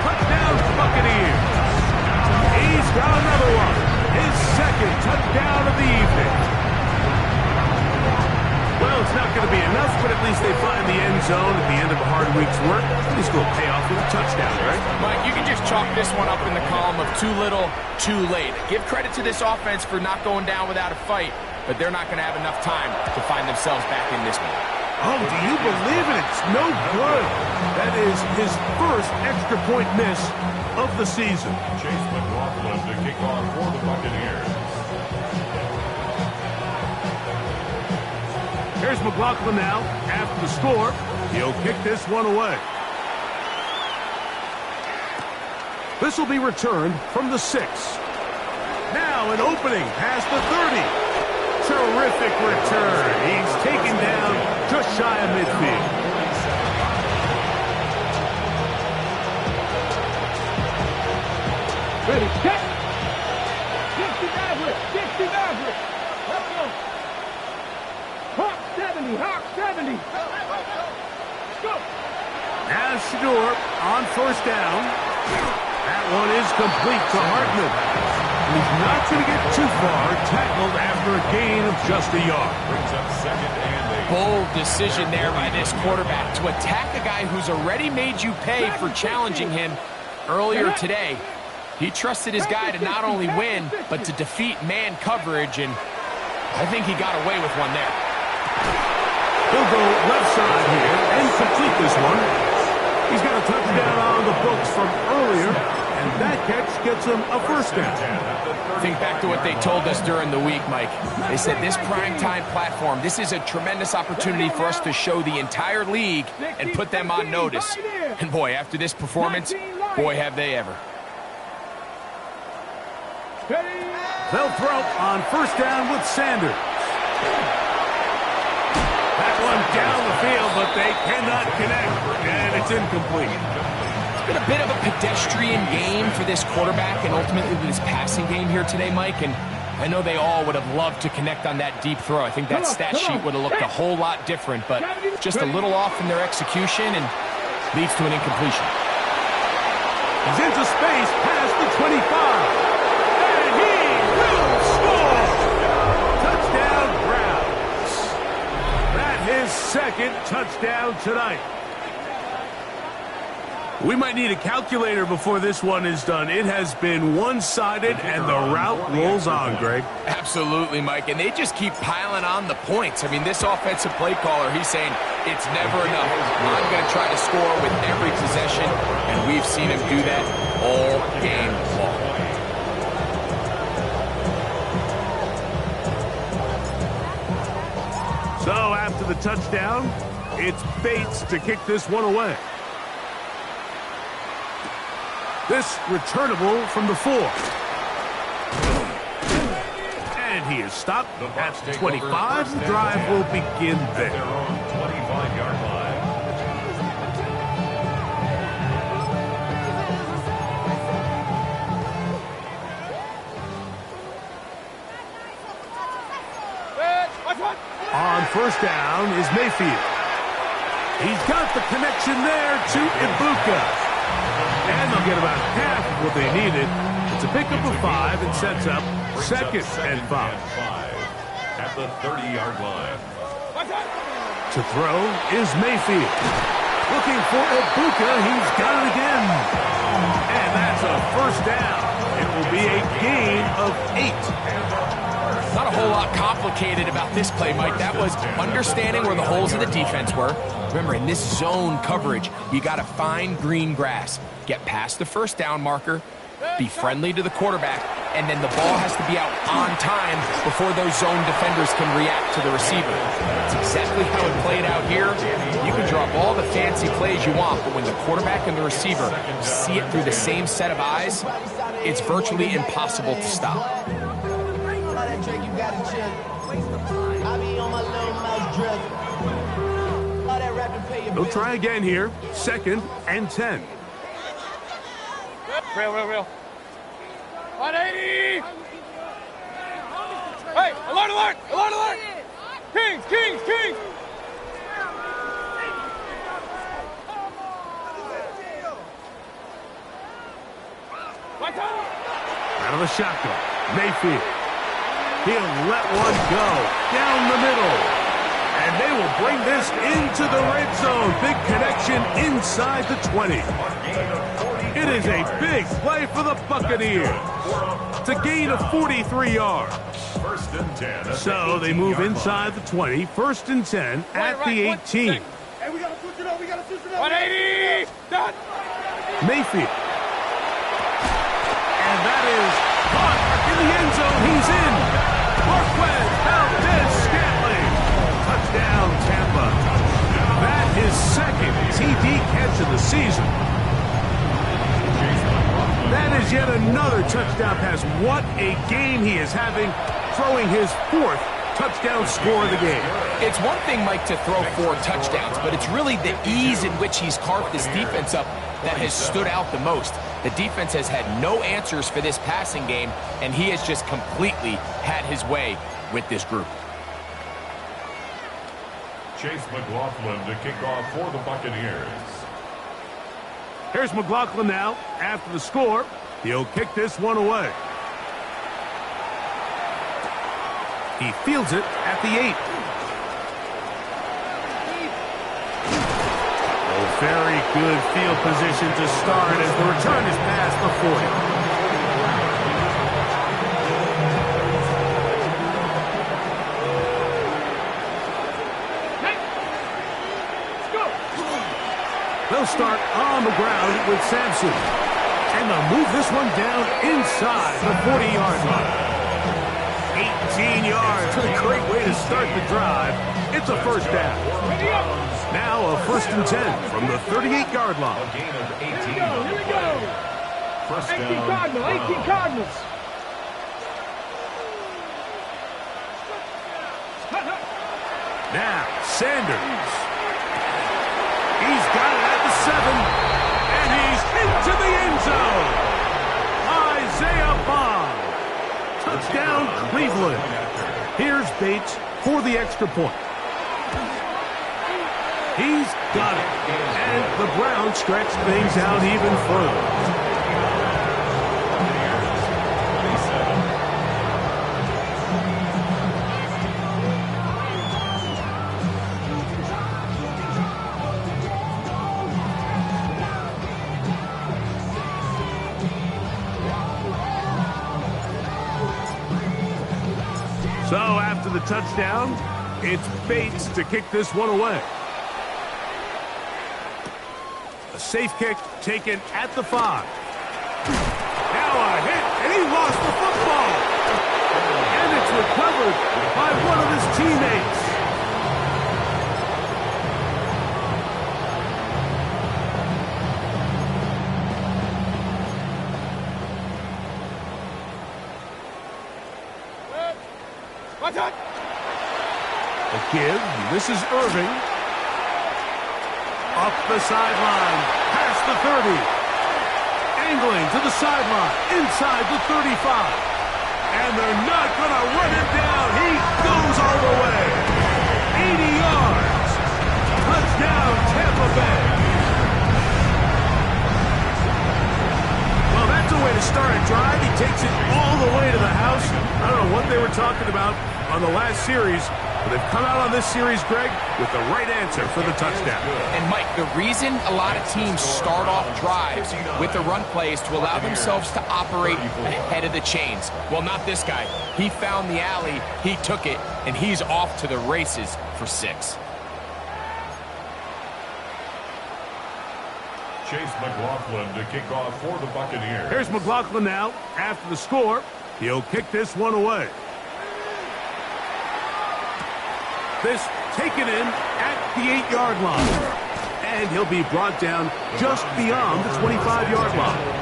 Touchdown Buccaneers. He's got another one. His 2nd touchdown of the evening. Well, it's not going to be enough, but at least they find the end zone at the end of a hard week's work. He's going to pay off with a touchdown, right? Mike, you can just chalk this one up in the column of too little, too late. Give credit to this offense for not going down without a fight, but they're not going to have enough time to find themselves back in this one. Oh, do you believe it? It's no good. That is his first extra point miss of the season. Chase McLaughlin to kick off for the Buccaneers. Here's McLaughlin now after the score. He'll kick this one away. This will be returned from the 6. Now an opening past the 30. Terrific return. He's taken down just shy of midfield. Ready, set. 60 Maverick. Let's go. Hawk 70. Go. Now Shador on 1st down. That one is complete to Hartman. He's not going to get too far, tackled after a gain of just a yard. Brings up 2nd and 8. Bold decision there by this quarterback to attack a guy who's already made you pay for challenging him earlier today. He trusted his guy to not only win, but to defeat man coverage, and I think he got away with one there. He'll go left side here and complete this one. He's got a touchdown on the books from earlier, and that catch gets him a 1st down. Think back to what they told us during the week, Mike. They said this primetime platform, this is a tremendous opportunity for us to show the entire league and put them on notice. And boy, after this performance, boy, have they ever. They'll throw on 1st down with Sanders. That one down the field, but they cannot connect, and it's incomplete. It's been a bit of a pedestrian game for this quarterback and ultimately this passing game here today, Mike, and I know they all would have loved to connect on that deep throw. I think that stat sheet would have looked a whole lot different, but just a little off in their execution and leads to an incompletion. He's into space past the 25. And he will score! Touchdown, Browns. That his 2nd touchdown tonight. We might need a calculator before this one is done. It has been one-sided, and the route rolls on, Greg. Absolutely, Mike, and they just keep piling on the points. I mean, this offensive play caller, he's saying, it's never enough. I'm going to try to score with every possession, and we've seen him do that all game long. So after the touchdown, it's Bates to kick this one away. This returnable from the 4. And he is stopped at 25. The drive will begin there. Their own 25-yard line. On 1st down is Mayfield. He's got the connection there to Ibuka. And they'll get about half of what they needed. It's a pickup of 5 and sets up 2nd and 5. At the 30-yard line. To throw is Mayfield. Looking for Ibuka. He's got it again. And that's first down. It will be a gain of 8. Not a whole lot complicated about this play, Mike. That was understanding where the holes of the defense were. Remember, in this zone coverage, you got to find green grass. Get past the first down marker, be friendly to the quarterback, and then the ball has to be out on time before those zone defenders can react to the receiver. That's exactly how it played out here. You can draw up all the fancy plays you want, but when the quarterback and the receiver see it through the same set of eyes, it's virtually impossible to stop. They'll try again here. 2nd and 10. Real. 180! Hey, alert, alert! Alert, alert! Kings! Out of the shotgun. Mayfield. He'll let one go down the middle. And they will bring this into the red zone. Big connection inside the 20. It is a big play for the Buccaneers. It's a gain of 43 yards. So they move inside the 20. 1st and 10 at the 18. Hey, we gotta switch it up. 180! Done! Mayfield. And that is caught in the end zone. He's in. Marquez Valdez-Scantling. Touchdown, Tampa. That is 2nd TD catch of the season. That is yet another touchdown pass. What a game he is having, throwing his 4th touchdown score of the game. It's one thing, Mike, to throw 4 touchdowns, but it's really the ease in which he's carved this defense up that has stood out the most. The defense has had no answers for this passing game, and he has just completely had his way with this group. Chase McLaughlin to kick off for the Buccaneers. Here's McLaughlin now. After the score, he'll kick this one away. He fields it at the 8. Oh, very good field position to start as the return is past the 40. They'll start on the ground with Sampson. And they'll move this one down inside the 40-yard line. 18 yards. A great way to start the drive. It's a first down. Now a 1st and 10 from the 38-yard line. A gain of 18. Here we go. First 18 down. Cardinals. 18 Cardinals. Now Sanders. He's got it at the 7, and he's into the end zone. Isaiah Bond. Touchdown, Cleveland. Here's Bates for the extra point. He's got it, and the Browns stretch things out even further. So after the touchdown, it's Bates to kick this one away. A safe kick taken at the 5. Now a hit, and he lost the football. And it's recovered by one of his teammates. A give. This is Irving. Up the sideline. Past the 30. Angling to the sideline. Inside the 35. And they're not going to run him down. He goes all the way. 80 yards. Touchdown, Tampa Bay. Well, that's a way to start a drive. He takes it all the way to the house. I don't know what they were talking about on the last series, But they've come out on this series, Greg, with the right answer for the touchdown. And, Mike, the reason a lot of teams start off drives with the run play is to allow themselves to operate ahead of the chains. Well, not this guy. He found the alley, he took it, and he's off to the races for 6. Chase McLaughlin to kick off for the Buccaneers. Here's McLaughlin now. After the score, he'll kick this one away. This taken in at the 8-yard line. And he'll be brought down just beyond the 25-yard line.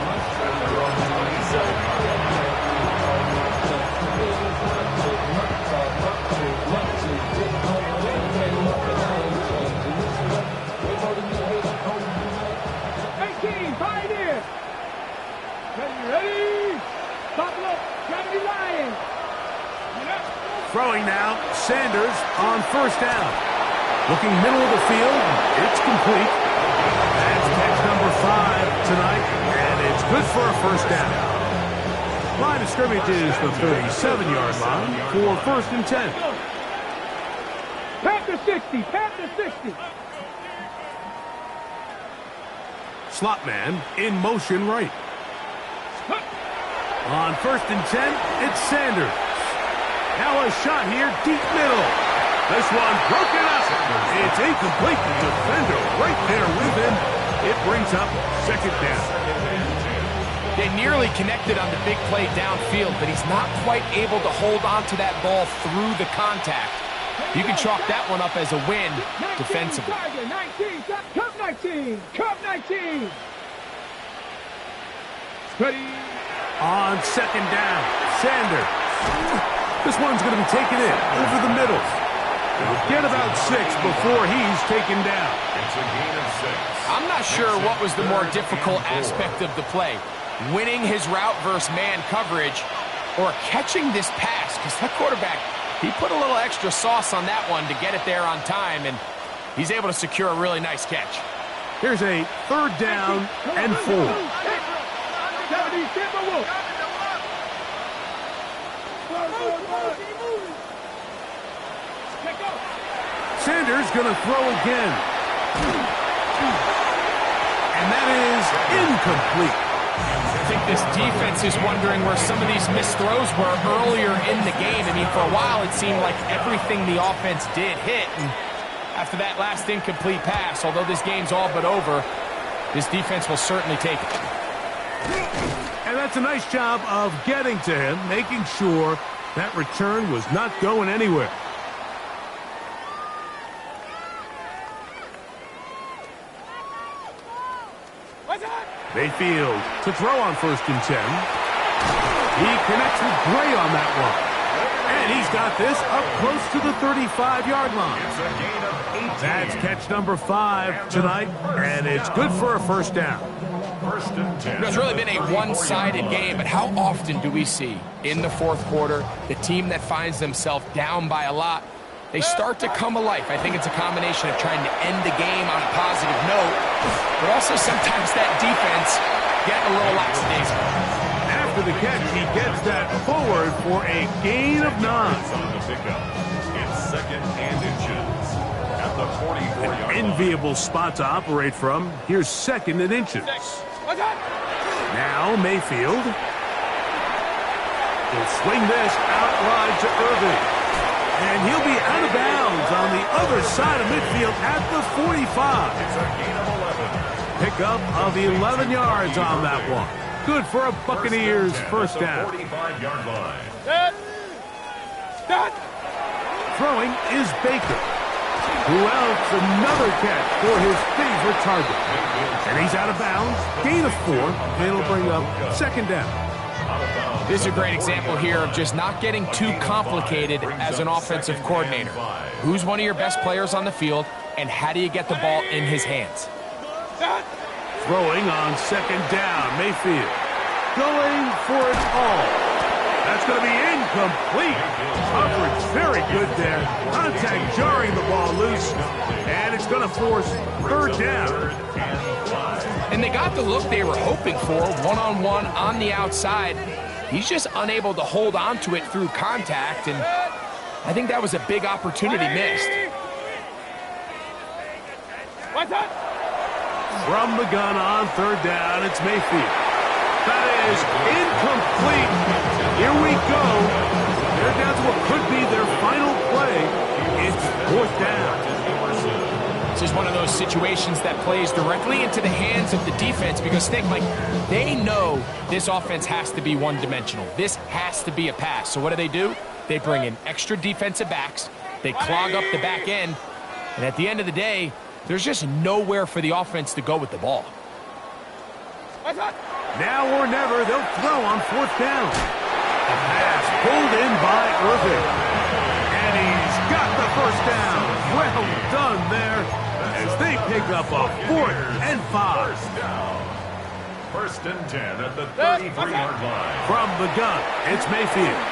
Throwing now, Sanders on first down. Looking middle of the field, it's complete. That's catch number 5 tonight, and it's good for a first down. Line of scrimmage is the 37-yard line for 1st and 10. Pat to 60, pat to 60. Slot man in motion right. On 1st and 10, it's Sanders. Now a shot here, deep middle. This one broken up. It's incomplete. The defender right there with him. It brings up 2nd down. They nearly connected on the big play downfield, but he's not quite able to hold on to that ball through the contact. You can chalk that one up as a win defensively. 19, Cup 19, Cup 19. Ready. On 2nd down, Sanders. This one's going to be taken in over the middle. He'll get about 6 before he's taken down. It's a gain of 6. I'm not sure what was the more difficult aspect of the play. Winning his route versus man coverage or catching this pass, because that quarterback, he put a little extra sauce on that one to get it there on time, and he's able to secure a really nice catch. Here's a 3rd down and 4. Sanders going to throw again. And that is incomplete. I think this defense is wondering where some of these missed throws were earlier in the game. I mean, for a while it seemed like everything the offense did hit. And after that last incomplete pass, although this game's all but over, this defense will certainly take it. And that's a nice job of getting to him, making sure that return was not going anywhere. Mayfield to throw on 1st and 10. He connects with Gray on that one. And he's got this up close to the 35-yard line. It's a gain of 18. That's catch number 5 tonight, and it's good for a 1st down. 1st and 10. It's really been a one-sided game, but how often do we see in the 4th quarter the team that finds themselves down by a lot, they start to come alive? I think it's a combination of trying to end the game on a positive note, but also sometimes that defense getting a little lackadaisical. After the catch, he gets that forward for a gain of 9. On the pickup. It's 2nd and inches. At the 44-yard line. Enviable spot to operate from. Here's 2nd and inches. Now Mayfield. He'll swing this out wide to Irving. And he'll be out of bounds on the other side of midfield at the 45. It's a gain of 11. Pickup of 11 yards on that one. Good for a Buccaneers 1st down. 45-yard line. Throwing is Baker. Who else? Another catch for his favorite target. And he's out of bounds. Gain of 4. It'll bring up 2nd down. This is a great example here of just not getting too complicated as an offensive coordinator. Who's one of your best players on the field, and how do you get the ball in his hands? Throwing on 2nd down. Mayfield going for it all. That's going to be incomplete. Coverage very good there. Contact jarring the ball loose, and it's going to force 3rd down. And they got the look they were hoping for, one-on-one on the outside. He's just unable to hold on to it through contact, and I think that was a big opportunity missed. From the gun on third down, it's Mayfield. That is incomplete. Here we go. They're down to what could be their final play. It's fourth down. This is one of those situations that plays directly into the hands of the defense because, think, like, they know this offense has to be one-dimensional. This has to be a pass. So what do? They bring in extra defensive backs. They clog up the back end. And at the end of the day, there's just nowhere for the offense to go with the ball. Now or never, they'll throw on fourth down. The pass pulled in by Irving. And he's got the first down. Well done there as they pick up a 4th and 5. First and 10 at the 33-yard line. From the gun, it's Mayfield.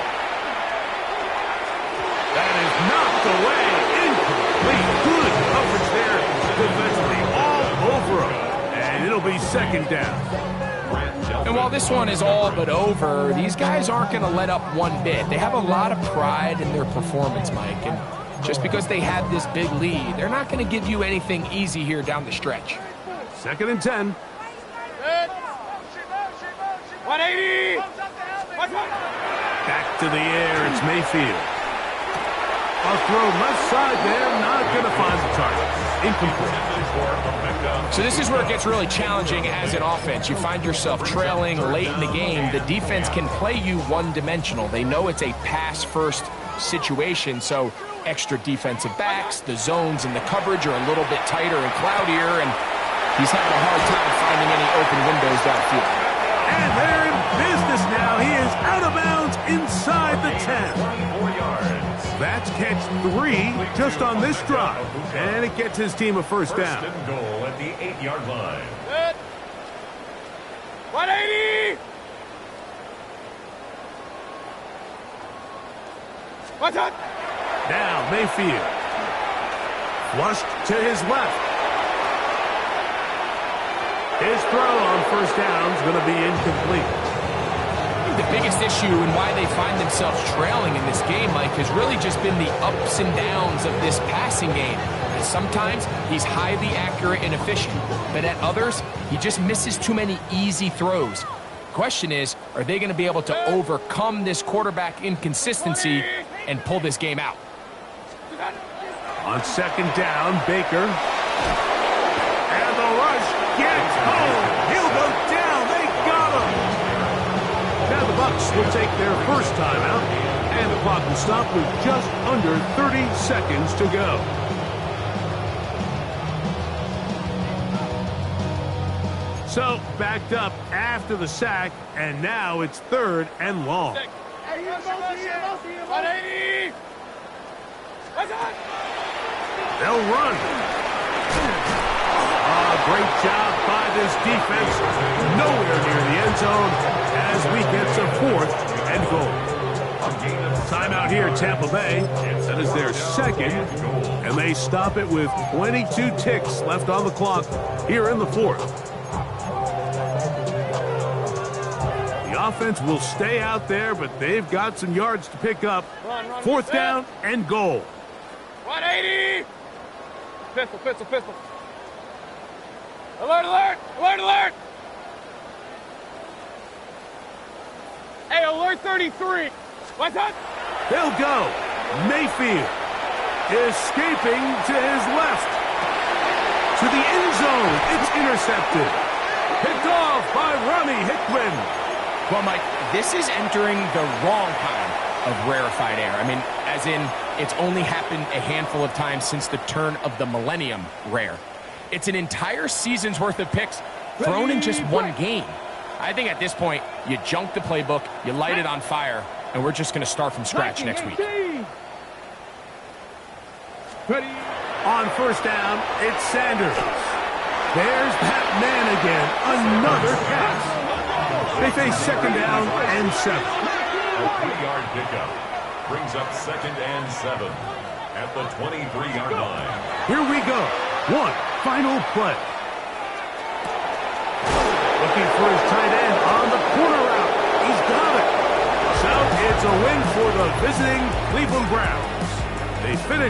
That is knocked away. Incomplete. Good coverage there. Defensively all over him. And it'll be second down. And while this one is all but over, these guys aren't going to let up one bit. They have a lot of pride in their performance, Mike. And just because they have this big lead, they're not going to give you anything easy here down the stretch. Second and 10. 180. Back to the air, it's Mayfield. A throw left side there, not going to find the target. Incomplete. So this is where it gets really challenging as an offense. You find yourself trailing late in the game. The defense can play you one-dimensional. They know it's a pass-first situation, so extra defensive backs, the zones and the coverage are a little bit tighter and cloudier, and he's having a hard time finding any open windows downfield. And they're in business now. He is out of bounds inside the 10. 24 yards. That's catch 3 just on this drive. And it gets his team a first down. First and goal at the 8-yard line. 180. What's up? Now Mayfield. Flushed to his left. His throw on first down is going to be incomplete. The biggest issue and why they find themselves trailing in this game, Mike, has really just been the ups and downs of this passing game. And sometimes he's highly accurate and efficient, but at others, he just misses too many easy throws. Question is, are they going to be able to overcome this quarterback inconsistency and pull this game out? On second down, Baker. And the rush gets home. He'll go down. They got him. Now the Bucs will take their first timeout, and the clock will stop with just under 30 seconds to go. So, backed up after the sack, and now it's 3rd and long. 180. They'll run. Great job by this defense. Nowhere near the end zone as we get to 4th and goal. Timeout here, Tampa Bay. That is their second, and they stop it with 22 ticks left on the clock here in the 4th. The offense will stay out there, but they've got some yards to pick up. 4th down and goal. 180. Pistol. Alert. Hey, alert 33. What's up? They'll go. Mayfield escaping to his left. To the end zone. It's intercepted. Picked off by Ronnie Hickman. Well, Mike, this is entering the wrong kind of rarefied air. I mean, as in, it's only happened a handful of times since the turn of the millennium rare. It's an entire season's worth of picks thrown in just one game. I think at this point, you junk the playbook, you light it on fire, and we're just going to start from scratch next week. On first down, it's Sanders. There's that man again. Another catch. They face second down and 7. A 3-yard pickup brings up 2nd and 7 at the 23-yard line. Here we go. One final play. Looking for his tight end on the corner route. He's got it. So it's a win for the visiting Cleveland Browns. They finish